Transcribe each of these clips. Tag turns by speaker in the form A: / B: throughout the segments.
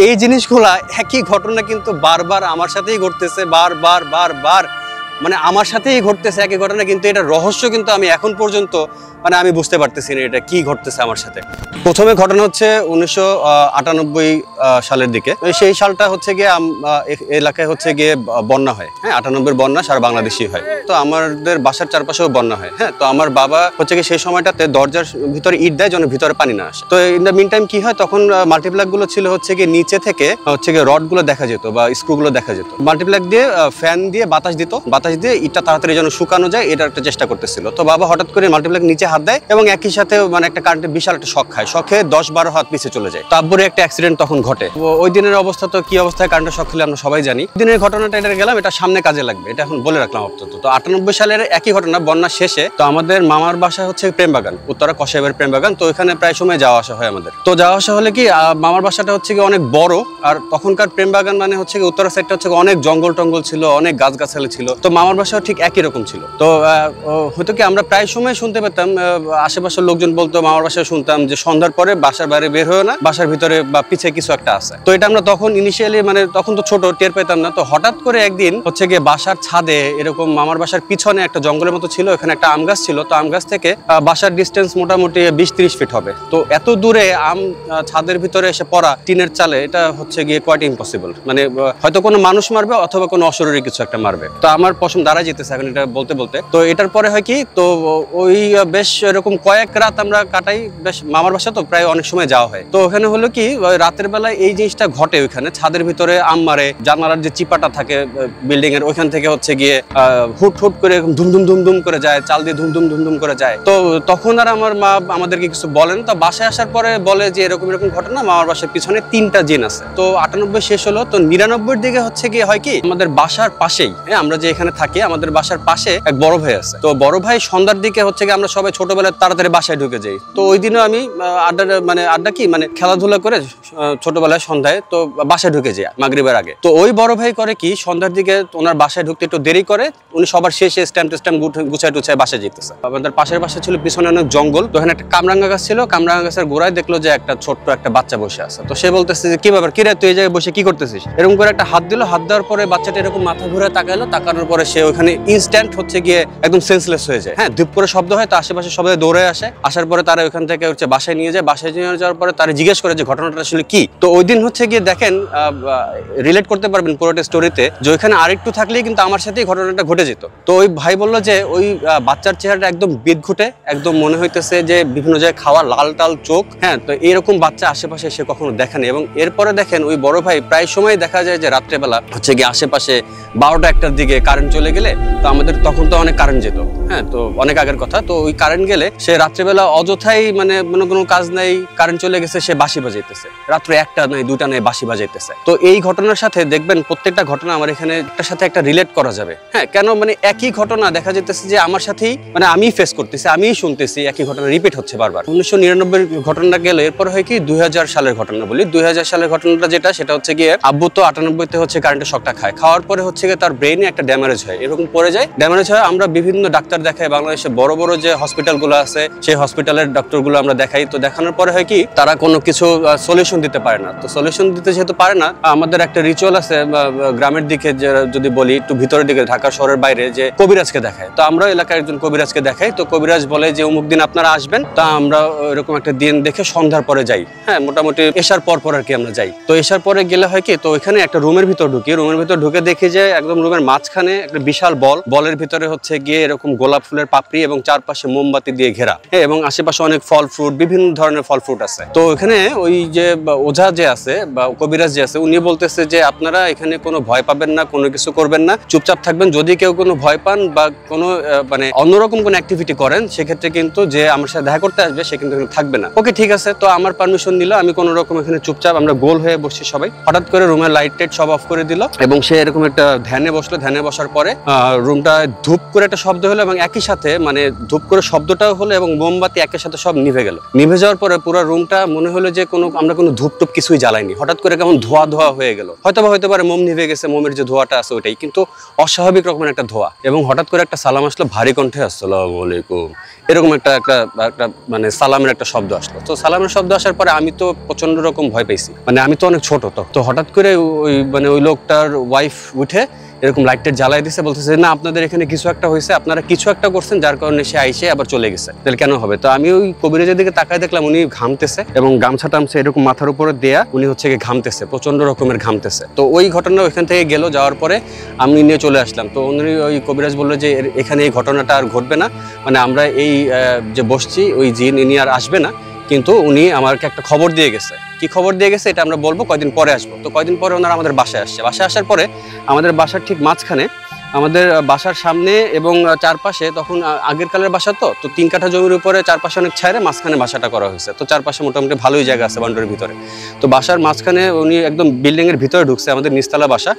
A: এই জিনিসগুলা একই ঘটনা কিন্তু বারবার আমার সাথেই ঘটতেছে, বারবার মানে আমার সাথেই ঘটতেছে একই ঘটনা, কিন্তু এটা রহস্য কিন্তু আমি এখন পর্যন্ত মানে আমি বুঝতে পারতেছি না এটা কি ঘটতেছে আমার সাথে। প্রথমে ঘটনা হচ্ছে 1998 সালের দিকে। সেই সালটা হচ্ছে গিয়ে এলাকায় হচ্ছে গিয়ে বন্যা হয়। হ্যাঁ, 98 বন্যা সারা বাংলাদেশই হয়। তো আমাদের বাসার চারপাশেও বন্যা হয়। হ্যাঁ, তো আমার বাবা হচ্ছে গিয়ে সেই সময়টাতে দরজার ভিতরে ইট দেয় যেন ভিতরে পানি না আসে। তো ইন দ্য মিন টাইম কি হয়, তখন মাল্টিপ্লাগ গুলো ছিল হচ্ছে গিয়ে নিচে থেকে হচ্ছে গিয়ে রড গুলো দেখা যেত বা স্ক্রু গুলো দেখা যেত। মাল্টিপ্লাগ দিয়ে ফ্যান দিয়ে বাতাস দিত, বাতাস দিয়ে ইটটা তাড়াতাড়ি যেন শুকানো যায় এটা একটা চেষ্টা করতেছিল। তো বাবা হঠাৎ করে মাল্টিপ্লাগ নিচে হাত দেয় এবং একই সাথে মানে একটা কারেন্টের বিশাল একটা শক খায়। শখে 10-12 হাত পিছিয়ে চলে যায়। তো আব্বুর একটা অ্যাক্সিডেন্ট তখন ঘটে। ওই দিনের অবস্থা তো কি অবস্থায় কারেন্টের শক খেলে আমরা সবাই জানি। দিনের ঘটনাটা এটা গেলাম, এটা সামনে কাজে লাগবে, এটা এখন বলে রাখলাম আপাতত। তো 98 সালের একই ঘটনা বন্যা শেষে। তো আমাদের মামার বাসা হচ্ছে প্রেমবাগান, উত্তরা কসাইবের প্রেমবাগান। তো ওইখানে প্রায় সময় যাওয়া আসা হয় আমাদের। তো যাওয়া আসা হলে কি মামার বাসাটা হচ্ছে কি অনেক বড়, আর তখনকার প্রেমবাগান মানে হচ্ছে কি উত্তরা সাইডটা হচ্ছে অনেক জঙ্গল টঙ্গল ছিল, অনেক গাছগাছালি ছিল। তো মামার বাসাও ঠিক একই রকম ছিল। তো হয়তো কি আমরা প্রায় সময় শুনতে পেতাম, আশেপাশের লোকজন বলতো, মামার বাসায় শুনতাম যে সন্ধ্যার পরে বাসার বাইরে বের হয়েও না, বাসার ভিতরে বা পিছে কিছু একটা আছে। তো এটা আমরা তখন ইনিশিয়ালি মানে তখন তো ছোট, টের পেতাম না। তো হঠাৎ করে একদিন হচ্ছে গিয়ে বাসার ছাদে এরকম মামার বাসার পিছনে একটা জঙ্গলের মতো ছিল, এখানে একটা আম গাছ ছিল। তো আম গাছ থেকে বাসার ডিস্টেন্স মোটামুটি 20-30 ফিট হবে। তো এত দূরে আম ছাদের ভিতরে এসে পড়া টিনের চালে, এটা হচ্ছে গিয়ে কোয়াইট ইম্পসিবল। মানে হয়তো কোনো মানুষ মারবে অথবা কোনো অশরীরী কিছু একটা মারবে। তো আমার পশম দাঁড়ায় যেতেছে এখন এটা বলতে বলতে। তো এটার পরে হয় কি, তো ওই বেশ এরকম কয়েক রাত আমরা কাটাই। বেশ মামার বাসা তো প্রায় অনেক সময় যাওয়া হয়। তো ওখানে হলো কি, রাতের বেলায় এই জিনিসটা ঘটে। ওইখানে ছাদের ভিতরে আম মারে, জানালার যে চিপাটা থাকে বিল্ডিং এর ওইখান থেকে হচ্ছে গিয়ে হুট হুট করে ধুমধুম করে যায়, চাল দিয়ে ধুমধুম করে যায়। তো তখন আর আমার মা আমাদেরকে কিছু বলেন। তো বাসায় আসার পরে বলে যে এরকম ঘটনা, মামার বাসার পিছনে 3টা জিন আছে। তো 98 শেষ হলো। তো 99 দিকে হচ্ছে গিয়ে হয় কি, আমাদের বাসার পাশেই, আমরা যে এখানে থাকি আমাদের বাসার পাশে এক বড় ভাই আছে। তো বড় ভাই সন্ধ্যার দিকে হচ্ছে গিয়ে আমরা সবাই ছোটবেলায় তাড়াতাড়ি বাসায় ঢুকে যাই। তো ওই দিনও আমি আড্ডা কি মানে খেলাধুলা করে ছোটবেলায় সন্ধ্যায় তো বাসায় ঢুকে যাই মাগরিবের আগে। তো ওই বড় ভাই করে কি, সন্ধ্যার দিকে ওনার বাসায় ঢুকতে একটু দেরি করে, উনি সবার শেষে স্ট্যাম্প গুছায় টুছায় বাসায় যেতেছে। আমাদের পাশের বাসা ছিল পিছনে অনেক জঙ্গল। তো ওখানে একটা কামরাঙ্গা গাছ ছিল, কামরাঙ্গা গাছের গোড়ায় দেখলো যে একটা ছোট্ট একটা বাচ্চা বসে আছে। তো সে বলতেছে যে কি ব্যাপার, কি রে তুই এই জায়গায় বসে কি করতেছিস? এরকম করে একটা হাত দিল, হাত দেওয়ার পরে বাচ্চাটা এরকম মাথা ঘুরে তাকালো, তাকানোর পরে সে ওখানে ইনস্ট্যান্ট হচ্ছে গিয়ে একদম সেন্সলেস হয়ে যায়। হ্যাঁ, ধূপ করে শব্দ হয়। তো আশেপাশে সবাই দৌড়ে আসে। আসার পরে তারা ওখান থেকে হচ্ছে বাসায় নিয়ে যায়। বাসায় নিয়ে যাওয়ার পরে তারা জিজ্ঞেস করে যে ঘটনাটা আসলে কি। তো ওই দিন হচ্ছে গিয়ে দেখেন, রিলেট করতে পারবেন পুরোটা স্টোরিতে, যে ওইখানে আরেকটু থাকলেই কিন্তু আমার সাথেই ঘটনাটা ঘটে যেত। তো ওই ভাই বললো যে ওই বাচ্চার চেহারাটা একদম বিদঘুটে, একদম মনে হইতেছে যে বিভিন্ন জায়গায় খাওয়া, লাল টাল চোখ। হ্যাঁ, তো এরকম বাচ্চা আশেপাশে সে কখনো দেখেনি। এবং এরপরে দেখেন ওই বড় ভাই প্রায় সময় দেখা যায় যে রাত্রেবেলা হচ্ছে গিয়ে আশেপাশে 12টা-1টার দিকে কারেন্ট চলে গেলে, তো আমাদের তখন তো অনেক কারেন্ট যেত। হ্যাঁ, তো অনেক আগের কথা। তো ওই কারেন্ট গেলে সে রাত্রেবেলা অযথাই মানে কোনো কাজ নাই, কারেন্ট চলে গেছে, সে বাঁশি বাজাইতেছে। রাত্রে 1টা নাই 2টা নাই বাঁশি বাজাইতেছে। তো এই ঘটনার সাথে দেখবেন প্রত্যেকটা ঘটনা আমার এখানে একটার সাথে একটা রিলেট করা যাবে। হ্যাঁ, কেন মানে একই ঘটনা দেখা যেতেছে যে আমার সাথেই মানে আমি ফেস করতেছি, আমিই শুনতেছি, একই ঘটনা রিপিট হচ্ছে বারবার। 1999 ঘটনাটা গেল, এরপর হয় কি 2000 সালের ঘটনা বলি। 2000 সালের ঘটনাটা যেটা, সেটা হচ্ছে গিয়ে আব্বু তো 98-তে হচ্ছে কারেন্টের শকটা খায়। খাওয়ার পরে হচ্ছে গিয়ে তার ব্রেইনে একটা ড্যামেজ হয়, এরকম পড়ে যায়। ড্যামেজ হয়, আমরা বিভিন্ন ডাক্তার দেখাই, বাংলাদেশে বড় বড় যে হসপিটালগুলো আছে সেই হসপিটালের ডক্টরগুলো আমরা দেখাই। তো দেখানোর পরে হয় কি, তারা কোনো কিছু সলিউশন দিতে পারে না। তো সলিউশন দিতে যেহেতু পারে না, আমাদের একটা রিচুয়াল আছে গ্রামের দিকে, যদি বলি একটু ভিতরের দিকে, ঢাকা শহরের বাইরে, যে কবিরাজকে দেখায়। তো আমরা এলাকার একজন কবিরাজকে দেখাই। তো কবিরাজ বলে যে অমুক দিন আপনারা আসবেন। তা আমরা এরকম একটা দিন দেখে সন্ধ্যার পরে যাই। হ্যাঁ, মোটামুটি এশার পর আর কি আমরা যাই। তো এশার পরে গেলে হয় কি, তো ওইখানে একটা রুমের ভিতর ঢুকি। রুমের ভিতর ঢুকে দেখি যে একদম রুমের মাঝখানে একটা বিশাল বলের ভিতরে হচ্ছে গিয়ে এরকম গোলাপ ফুলের পাপড়ি এবং চারপাশে মোমবাতি দিয়ে ঘেরা। হ্যাঁ, এবং আশেপাশে অনেক ফল ফ্রুট, বিভিন্ন ধরনের ফল ফ্রুট আছে। তো এখানে ওই যে ওঝা যে আছে বা কবিরাজ যে আছে, উনি বলতেছে যে আপনারা এখানে কোনো ভয় পাবেন না, কোনো কিছু করবেন না, চুপচাপ থাকবেন। যদি কেউ কোনো ভয় পান বা কোনো মানে অন্যরকম কোনো অ্যাক্টিভিটি করেন, সেক্ষেত্রে কিন্তু যে আমার সাথে দেখা করতে আসবে সে কিন্তু থাকবে না। ওকে, ঠিক আছে। তো আমার পারমিশন নিল, আমি কোনো রকম এখানে চুপচাপ, আমরা গোল হয়ে বসছি সবাই। হঠাৎ করে রুমের লাইট টাইট সব অফ করে দিল এবং সে এরকম একটা ধ্যানে বসলো। ধ্যানে বসার পরে রুমটা ধূপ করে একটা শব্দ হলো এবং একই সাথে মানে ধূপ করে শব্দ শব্দটাও হলো এবং মোমবাতি একের সাথে সব নিভে গেল। নিভে যাওয়ার পরে পুরো রুমটা মনে হলো যে আমরা কোনো ধূপটুপ কিছুই জ্বালাইনি, হঠাৎ করে কেমন ধোয়া ধোয়া হয়ে গেল। হয়তো পারে মোম নিভে গেছে, মোমের যে ধোয়াটা আছে ওইটাই, কিন্তু অস্বাভাবিক রকমের একটা ধোয়া। এবং হঠাৎ করে একটা সালাম আসলো ভারী কণ্ঠে, আসসালামু আলাইকুম, এরকম একটা মানে সালামের একটা শব্দ আসলো। তো সালামের শব্দ আসার পরে আমি তো প্রচন্ড রকম ভয় পেয়েছি, মানে আমি তো অনেক ছোট। তো হঠাৎ করে ওই লোকটার ওয়াইফ উঠে এরকম লাইটটা জ্বালাই দিছে, বলতেছে না আপনাদের এখানে কিছু একটা হয়েছে, আপনারা কিছু একটা করছেন যার কারণে সে আইসে আবার চলে গেছে। তাহলে কেন হবে? তো আমি ওই কবিরাজের দিকে তাকায় দেখলাম উনি ঘামতেছে এবং গামছা টামছে এরকম মাথার উপরে দেয়া, উনি হচ্ছে গিয়ে ঘামতেছে, প্রচন্ড রকমের ঘামতেছে। তো ওই ঘটনা ওইখান থেকে গেল, যাওয়ার পরে আমি নিয়ে চলে আসলাম। তো উনি ওই কবিরাজ বললো যে এখানে এই ঘটনাটা আর ঘটবে না, মানে আমরা এই যে বসছি ওই জিন ইনি আর আসবে না। কিন্তু উনি আমাকে একটা খবর দিয়ে গেছে। কি খবর দিয়ে গেছে এটা আমরা বলবো, কয়দিন পরে আসবো। তো কয়দিন পরে ওনারা আমাদের বাসায় আসছে। বাসায় আসার পরে আমাদের বাসার ঠিক মাঝখানে, আমাদের বাসার সামনে এবং চারপাশে, তখন আগের কালের বাসা তো 3 কাঠা জমির উপরে চারপাশে অনেক ছায়রে, মাঝখানে বাসাটা করা হয়েছে। তো চারপাশে মোটামুটি ভালোই জায়গা আছে বাউন্ডারির ভিতরে। তো বাসার মাঝখানে উনি একদম বিল্ডিং এর ভিতরে ঢুকছে, আমাদের নিচতলা বাসা।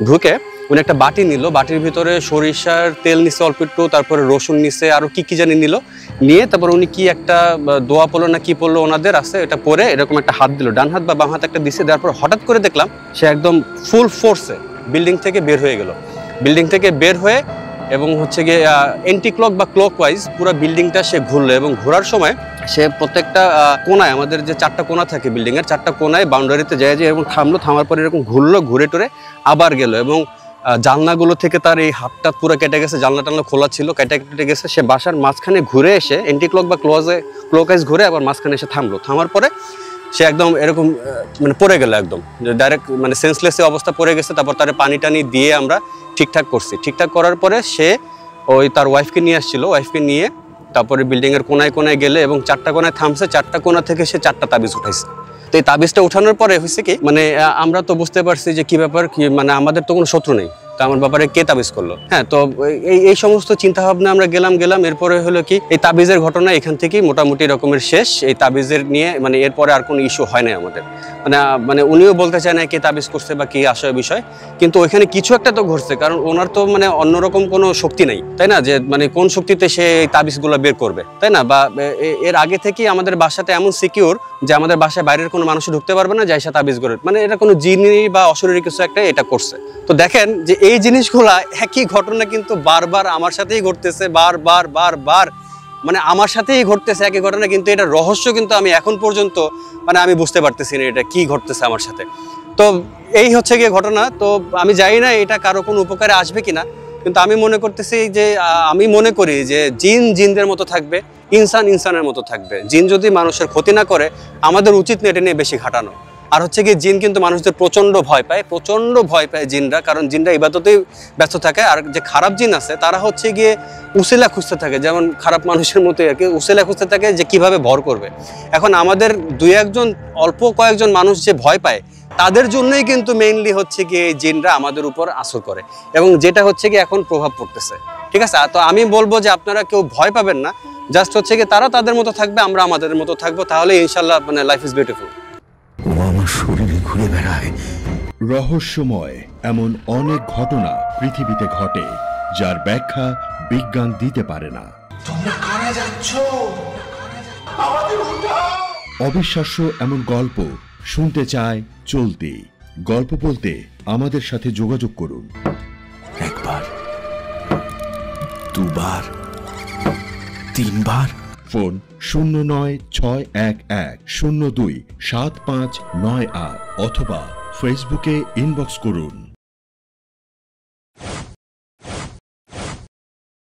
A: ঢুকে উনি একটা বাটি নিল, বাটির ভিতরে সরিষার তেল নিছে অল্প একটু, তারপরে রসুন নিছে, আরো কি জানি নিল। নিয়ে তারপর উনি কি একটা দোয়া পড়লো না কি পড়লো ওনাদের আছে, এটা পরে এরকম একটা হাত দিল, ডান হাত বা বাম হাত একটা দিছে। তারপর হঠাৎ করে দেখলাম সে একদম ফুল ফোর্সে বিল্ডিং থেকে বের হয়ে গেল। বিল্ডিং থেকে বের হয়ে এবং হচ্ছে গিয়ে এন্টি ক্লক বা ক্লক ওয়াইজ পুরো বিল্ডিংটা সে ঘুরলো। এবং ঘোরার সময় সে প্রত্যেকটা কোনায়, আমাদের যে 4টা কোনা থাকে বিল্ডিং এর, 4টা কোনায় বাউন্ডারিতে যায় যে এবং থামলো, থামার পরে এরকম ঘুরলো, ঘুরে টুরে আবার গেল। এবং জানলাগুলো থেকে তার এই হাতটা পুরো কেটে গেছে, জানলা টানলা খোলা ছিল, কেটে গেছে। সে বাসার মাঝখানে ঘুরে এসে এন্টি ক্লক বা ক্লকওয়াইজ ঘুরে আবার মাঝখানে এসে থামলো। থামার পরে সে একদম এরকম মানে পড়ে গেল, একদম ডাইরেক্ট মানে সেন্সলেস অবস্থা পড়ে গেছে। তারপর তার পানি টানি দিয়ে আমরা ঠিকঠাক করছি। ঠিকঠাক করার পরে সে ওই তার ওয়াইফকে নিয়ে আসছিল, ওয়াইফকে নিয়ে তারপরে বিল্ডিং এর কোনায় কোনায় গেলে এবং 4টা কোনায় থামছে, 4টা কোনা থেকে সে 4টা তাবিজ উঠাইছে। তো এই তাবিজটা উঠানোর পরে হয়েছে কি, মানে আমরা তো বুঝতে পারছি যে কি ব্যাপার, কি মানে আমাদের তো কোনো শত্রু নেই, তো আমার ব্যাপারে কে তাবিজ করলো। হ্যাঁ, তো এই সমস্ত চিন্তা ভাবনা আমরা গেলাম। এরপরে হলো কি, এই তাবিজের ঘটনা এখান থেকেই মোটামুটি রকমের শেষ। এই তাবিজের নিয়ে মানে এরপরে আর কোনো ইস্যু হয় নাই আমাদের। মানে উনিও বলতে চায় না কে তাবিজ করছে বা কি আসলে বিষয়, কিন্তু ওইখানে কিছু একটা তো ঘটছে, কারণ ওনার তো মানে অন্যরকম কোনো শক্তি নাই, তাই না? যে মানে কোন শক্তিতে সে এই তাবিজগুলো বের করবে, তাই না? বা এর আগে থেকেই আমাদের বাসাটা এমন সিকিউর যে আমাদের বাসায় বাইরের কোনো মানুষ ঢুকতে পারবে না, যাই সে তাবিজ করে, মানে এটা কোনো জিনি বা অশরীরী কিছু একটা এটা করছে। তো দেখেন যে এই জিনিসগুলা একই ঘটনা কিন্তু বারবার আমার সাথেই ঘটতেছে, বারবার মানে আমার সাথেই ঘটতেছে একই ঘটনা, কিন্তু এটা রহস্য কিন্তু আমি এখন পর্যন্ত মানে আমি বুঝতে পারতেছি না এটা কি ঘটতেছে আমার সাথে। তো এই হচ্ছে গিয়ে ঘটনা। তো আমি জানি না এটা কারো কোনো উপকারে আসবে কিনা, কিন্তু আমি মনে করতেছি যে আমি মনে করি যে জিন জিনদের মতো থাকবে, ইনসান ইনসানের মতো থাকবে। জিন যদি মানুষের ক্ষতি না করে আমাদের উচিত না এটা নিয়ে বেশি ঘাটানো। আর হচ্ছে গিয়ে জিন কিন্তু মানুষদের প্রচন্ড ভয় পায় জিনরা, কারণ জিনরা ইবাদতেই ব্যস্ত থাকে। আর যে খারাপ জিন আছে তারা হচ্ছে গিয়ে উসিলা খুঁজতে থাকে, যেমন খারাপ মানুষের মতোই আর কি, উসিলা খুঁজতে থাকে যে কিভাবে ভর করবে। এখন আমাদের অল্প কয়েকজন মানুষ যে ভয় পায় তাদের জন্যই কিন্তু মেইনলি হচ্ছে গিয়ে জিনরা আমাদের উপর আসর করে, এবং যেটা হচ্ছে গিয়ে এখন প্রভাব পড়তেছে। ঠিক আছে, তো আমি বলবো যে আপনারা কেউ ভয় পাবেন না, জাস্ট হচ্ছে গিয়ে তারা তাদের মতো থাকবে, আমরা আমাদের মতো থাকবো, তাহলে ইনশাল্লাহ মানে লাইফ ইজ বিউটিফুল।
B: ও আমার শরীরে ঘুরে বেড়ায়।
C: রহস্যময় এমন অনেক ঘটনা পৃথিবীতে ঘটে যার ব্যাখ্যা বিজ্ঞান দিতে পারে না।
B: তোমরা কারা যাচ্ছ? আমাদের উঠাও।
C: অবিশ্বাস্য এমন গল্প শুনতে চায় চলতি গল্প বলতে আমাদের সাথে যোগাযোগ করুন।
B: একবার, দুবার, তিনবার।
C: ফোন 0961102759 অথবা ফেসবুকে ইনবক্স করুন।